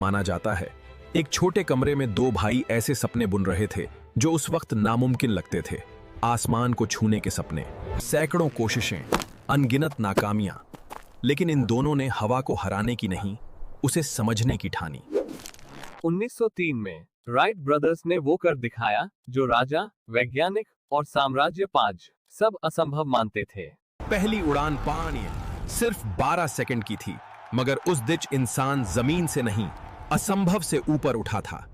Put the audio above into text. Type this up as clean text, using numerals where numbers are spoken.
माना जाता है। एक छोटे कमरे में दो भाई ऐसे सपने बुन रहे थे जो उस वक्त नामुमकिन लगते थे। आसमान को छूने के सपने, सैकड़ों कोशिशें, अनगिनत नाकामियां। लेकिन इन दोनों ने हवा को हराने की नहीं, उसे समझने की ठानी। 1903 में राइट ब्रदर्स ने वो कर दिखाया जो राजा, वैज्ञानिक और साम्राज्यवाद सब असंभव मानते थे। पहली उड़ान पानी सिर्फ 12 सेकंड की थी, मगर उस दिन इंसान जमीन से नहीं, असंभव से ऊपर उठा था।